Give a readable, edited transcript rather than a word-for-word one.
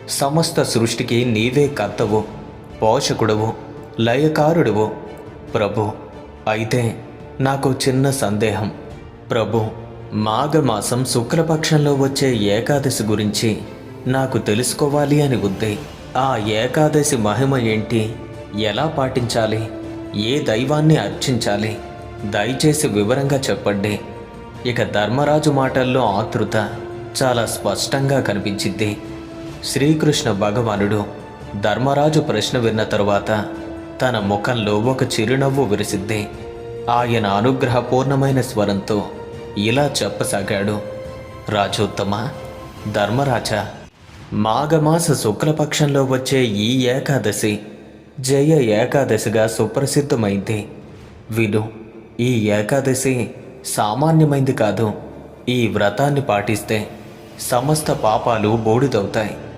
సమస్త సృష్టికి నీవే కర్తవు, పోషకుడవు, లయకారుడువు. ప్రభు, అయితే నాకు చిన్న సందేహం. ప్రభు, మాఘమాసం శుక్లపక్షంలో వచ్చే ఏకాదశి గురించి నాకు తెలుసుకోవాలి అని ఉంది. ఆ ఏకాదశి మహిమ ఏంటి? ఎలా పాటించాలి? ఏ దైవాన్ని అర్చించాలి? దయచేసి వివరంగా చెప్పండి. ఇక ధర్మరాజు మాటల్లో ఆతృత చాలా స్పష్టంగా కనిపించింది. శ్రీకృష్ణ భగవానుడు ధర్మరాజు ప్రశ్న విన్న తరువాత తన ముఖంలో ఒక చిరునవ్వు విరిసింది. ఆయన అనుగ్రహపూర్ణమైన స్వరంతో ఇలా చెప్పసాగాడు. రాజోత్తమ, ధర్మరాజా, మాఘమాస శుక్లపక్షంలో వచ్చే ఈ ఏకాదశి జయ ఏకాదశిగా సుప్రసిద్ధమైంది. విను, ఈ ఏకాదశి సామాన్యమైంది కాదు. ఈ వ్రతాన్ని పాటిస్తే సమస్త పాపాలు బూడిదవుతాయి.